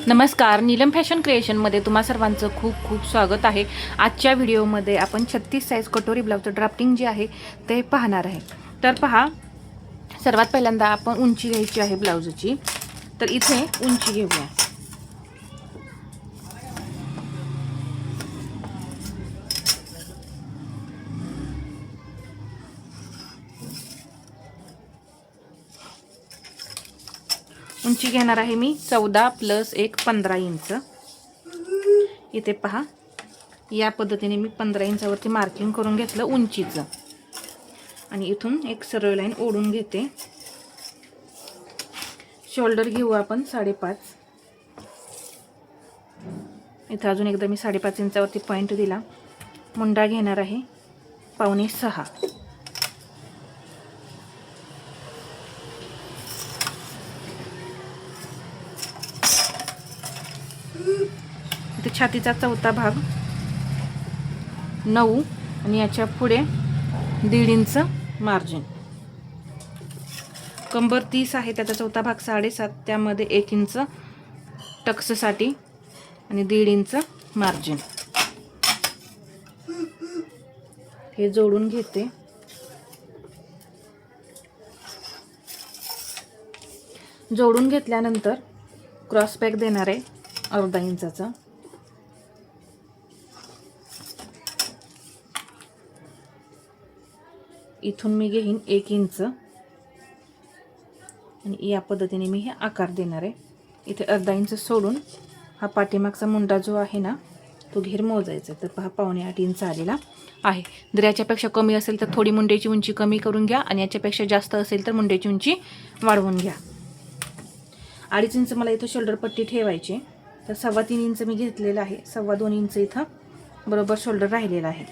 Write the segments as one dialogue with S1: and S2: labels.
S1: नमस्कार, नीलम फॅशन क्रिएशनमध्ये तुम्हा सर्वांचं खूप खूप स्वागत आहे। आजच्या व्हिडिओमध्ये आपण 36 साईज कटोरी ब्लाउजचं ड्राफ्टिंग जे आहे ते पाहणार आहे। तर पहा, सर्वात पहिल्यांदा आपण उंची घ्यायची आहे ब्लाउजची। तर इथे उंची घेऊया। उंची घेणार आहे मी 14 + 1 15 इंच। इथे पहा, या पद्धतीने मी 15 इंचावरती मार्किंग करून घेतलं उंचीचं आणि इथून एक सरळ लाईन ओढून घेते। शोल्डर घेऊ आपण 5.5। इथे अजून एकदा मी 5.5 इंचावरती पॉइंट दिला। मुंडा घेणार आहे 5.25। इथे छातीचा चौथा भाग 9 आणि याच्या पुढे 1.5 इंच मार्जिन। कंबर 30 आहे, त्याचा चौथा भाग 7.5, त्यामध्ये 1 इंच टक्ससाठी आणि 1.5 इंच मार्जिन। हे जोडून घेते। जोडून घेतल्यानंतर क्रॉस पॅक देणार आहे 1/2 इंचाचा। इथून मी घेईन 1 इंच आणि या पद्धतीने मी हे आकार देणार आहे। इथे 1/2 इंच सोडून हा पाठीमागचा मुंडा जो आहे ना तो घेर मोजायचा। तर पहा 7.5 इंच आलेला आहे। जर याच्यापेक्षा कमी असेल तर थोडी मुंड्याची उंची कमी करून घ्या आणि याच्यापेक्षा जास्त असेल तर मुंड्याची उंची वाढवून घ्या। 2.5 इंच मला इथं शोल्डर पट्टी ठेवायची, तर 3.25 इंच मी घेतलेला आहे। 2.25 इंच इथं बरोबर शोल्डर राहिलेला आहे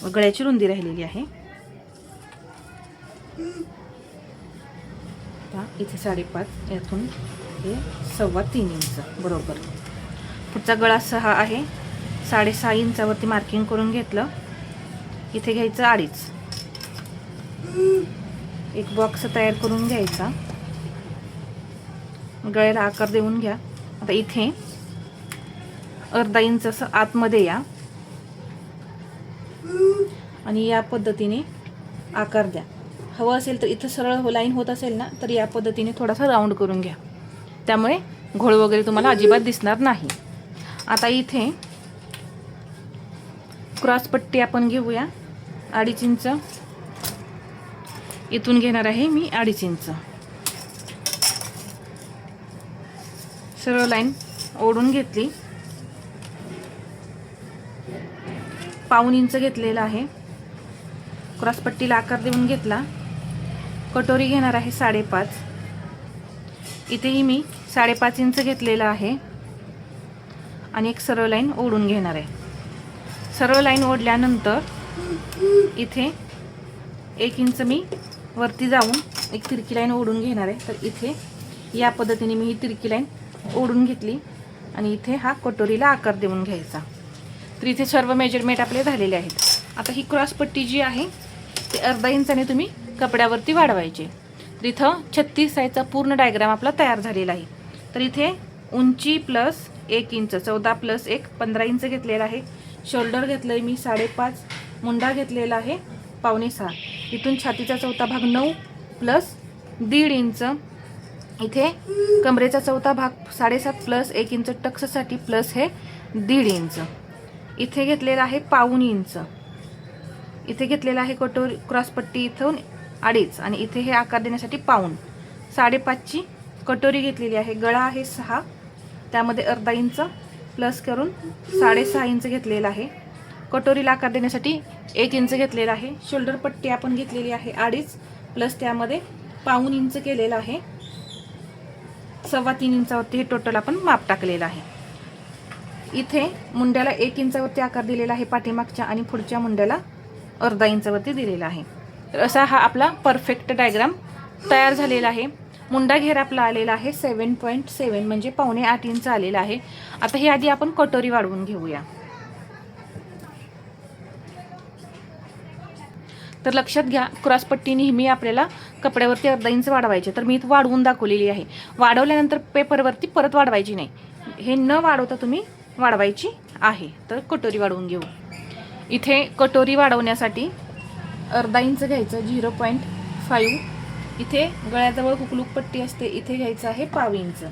S1: व गळ्याची रुंदी राहिलेली आहे। इथे 5.5, यातून हे 3.25 इंच बरोबर। पुढचा गळा 6 आहे, 6.5 इंचावरती मार्किंग करून घेतलं। इथे घ्यायचं 2.5। एक बॉक्स तयार करून घ्यायचा, गळ्याला आकार देऊन घ्या। आता इथे 1/2 इंच असं आतमध्ये या आणि या पद्धतीने आकार द्या। हवं असेल तर इथं सरळ लाईन होत असेल ना तर या पद्धतीने थोडासा राऊंड करून घ्या, त्यामुळे घोळ वगैरे तुम्हाला अजिबात दिसणार नाही। आता इथे क्रॉस पट्टी आपण घेऊया 2.5 इंच। इथून घेणार आहे मी 2.5 इंच। सरळ लाईन ओढून घेतली, 1/2 इंच घेतलेला आहे। क्रॉस पट्टीला आकार देऊन घेतला। कटोरी घेणार आहे 5.5। इथेही मी 5.5 इंच घेतलेला आहे आणि एक सरळ लाईन ओढून घेणार आहे। सरळ लाईन ओढल्यानंतर इथे 1 इंच मी वरती जाऊन एक तिरकी लाईन ओढून घेणार आहे। तर इथे या पद्धतीने मी ही तिरकी लाईन ओढून घेतली आणि इथे हा कटोरीला आकार देऊन घ्यायचा। तर इथे सर्व मेजरमेंट आपले झालेले आहेत। आता ही क्रॉस पट्टी जी आहे ते 1/2 इंचाने तुम्ही कपड्यावरती वाढवायचे। तर इथं 36 साईजचा पूर्ण डायग्राम आपला तयार झालेला आहे। तर इथे उंची प्लस 1 इंच, 14 + 1 15 इंच घेतलेला आहे। शोल्डर घेतलं आहे मी 5.5, मुंडा घेतलेला आहे 5.25। इथून छातीचा चौथा भाग 9 + 1.5 इंच। इथे कमरेचा चौथा भाग 7.5 + 1 इंच टक्ससाठी प्लस हे 1.5 इंच। इथे घेतलेला आहे 1/2 इंच। इथे घेतलेला आहे कटोरी क्रॉस पट्टी इथून 2.5 आणि इथे हे आकार देण्यासाठी 1/2। 5.5 ची कटोरी घेतलेली आहे। गळा आहे 6, त्यामध्ये 1/2 इंच प्लस करून 6.5 इंच घेतलेला आहे। कटोरीला आकार देण्यासाठी 1 इंच घेतलेला आहे। शोल्डर पट्टी आपण घेतलेली आहे 2.5 प्लस त्यामध्ये 1/2 इंच केलेला आहे। 3.25 इंचावरती हे टोटल आपण माप टाकलेलं आहे। इथे मुंड्याला 1 इंचावरती आकार दिलेला आहे पाठीमागच्या आणि पुढच्या मुंड्याला 1/2 इंचावरती दिलेला आहे। तर असा हा आपला परफेक्ट डायग्राम तयार झालेला आहे। मुंडा घेर आपला आलेला आहे 7.7 म्हणजे 7.25 इंच आलेला आहे। आता ही आधी आपण कटोरी वाढवून घेऊया। तर लक्षात घ्या, क्रॉस पट्टी नेहमी आपल्याला कपड्यावरती 1/2 इंच वाढवायचे। तर मी इथं वाढवून दाखवलेली आहे। वाढवल्यानंतर पेपरवरती परत वाढवायची नाही, हे न वाढवता तुम्ही वाढवायची आहे. तर कटोरी वाढवून घेऊ. इथे कटोरी वाढवण्यासाठी अर्धा इंच घ्यायचं 0.5. इथे गळ्याजवळ हुकलूक पट्टी असते, इथे घ्यायचं आहे पाव इंच.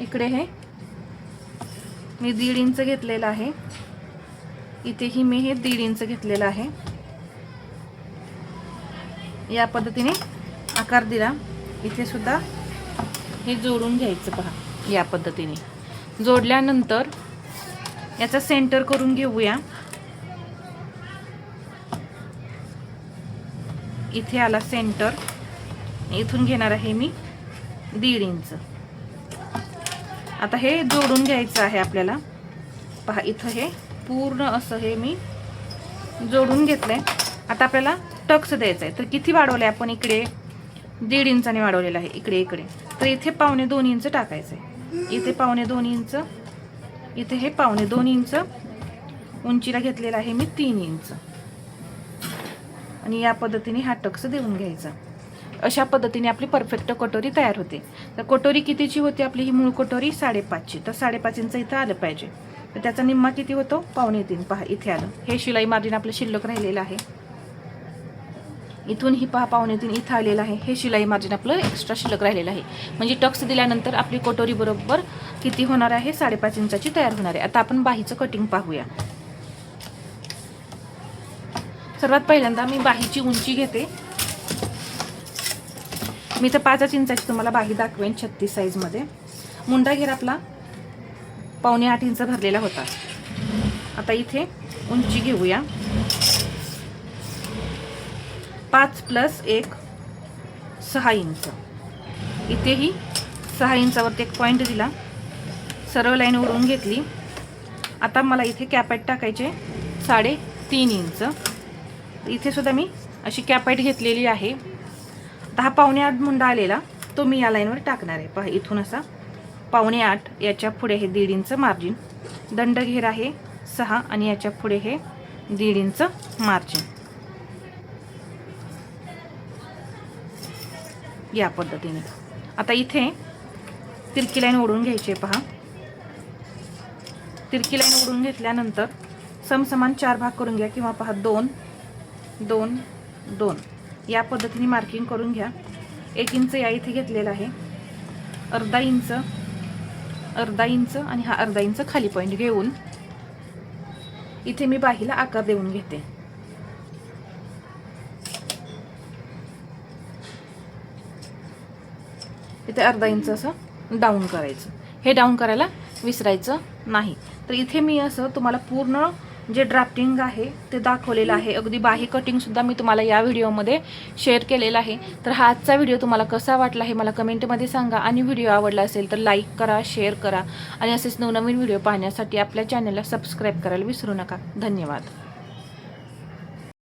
S1: इकडे हे मी 1.5 इंच घेतलेलं आहे. इथेही मी हे 1.5 इंच घेतलेलं आहे. या पद्धतीने आकार दिला. इथे सुद्धा हे जोडून घ्यायचं पहा. या पद्धतीने जोडल्यानंतर याचा सेंटर करून घेऊया. इथे आला सेंटर. इथून घेणार आहे मी 1.5 इंच. आता हे जोडून घ्यायचं आहे आपल्याला. पहा इथं हे पूर्ण असं हे मी जोडून घेतलंय. आता आपल्याला टक्स द्यायचा आहे. तर किती वाढवलंय आपण? इकडे 1.5 इंचाने वाढवलेलं आहे. इकडे तर इथे 1.25 इंच टाकायचं आहे. इथे 1.25 इंच, इथे हे 1.25 इंच. उंचीला घेतलेला आहे मी 3 इंच. आणि या पद्धतीने हा टक्स देऊन घ्यायचा. अशा पद्धतीने आपली परफेक्ट कटोरी तयार होते. तर कटोरी कितीची होती आपली? ही मूळ कटोरी 5.5ची. तर 5.5 इंच इथं आलं पाहिजे. तर त्याचा निम्मा किती होतो? 2.25. पहा इथे आलं. हे शिलाई मार्जिन आपलं शिल्लक राहिलेलं आहे. इथून ही पहा 2.25 इथं आलेलं आहे. हे शिलाई मार्जिन आपलं एक्स्ट्रा शिल्लक राहिलेलं आहे. म्हणजे टक्स दिल्यानंतर आपली कटोरी बरोबर किती होणार आहे? 5.5 इंचाची तयार होणार आहे. आता आपण बाहीचं कटिंग पाहूया. सर्वात पहिल्यांदा मी बाहीची उंची घेते. मी तर 5 इंचाची तुम्हाला बाही दाखवेन 36 साईजमध्ये. मुंडा घेर आपला 7.25 इंच भरलेला होता. आता इथे उंची घेऊया. 5 + 1 6 इंच. इथेही 6 इंचावरती एक पॉईंट दिला. सरळ लाईन ओढून घेतली. आता मला इथे कॅपेट टाकायचे 3.5 इंच. इथे सुद्धा मी अशी कॅपेट घेतलेली आहे. आता हा 7.25 मुंडा आलेला तो मी या लाईनवर टाकणार आहे. पहा इथून असा 7.25. याच्या पुढे हे 1.5 इंच मार्जिन. दंड घेर आहे 6 आणि याच्या पुढे हे 1.5 इंच मार्जिन. या पद्धतीने आता इथे तिरकी लाईन ओढून घ्यायची. पहा तिरकी लाईन ओढून घेतल्यानंतर समसमान 4 भाग करून घ्या. किंवा पहा 2 2 2 या पद्धतीने मार्किंग करून घ्या. 1 इंच या इथे घेतलेला आहे. अर्धा इंच आणि हा अर्धा इंच खाली पॉईंट घेऊन इथे मी बाहीला आकार देऊन घेते. इथे अर्धा इंच असं डाऊन करायचं. हे डाऊन करायला विसरायचं नाही. तर इथे मी असं तुम्हाला पूर्ण जे ड्राफ्टिंग आहे ते दाखवलेलं आहे. अगदी बाही कटिंगसुद्धा मी तुम्हाला या व्हिडिओमध्ये शेअर केलेला आहे. तर हा आजचा व्हिडिओ तुम्हाला कसा वाटला हे मला कमेंटमध्ये सांगा. आणि व्हिडिओ आवडला असेल तर लाईक करा, शेअर करा. आणि असेच नवनवीन व्हिडिओ पाहण्यासाठी आपल्या चॅनलला सबस्क्राईब करायला विसरू नका. धन्यवाद.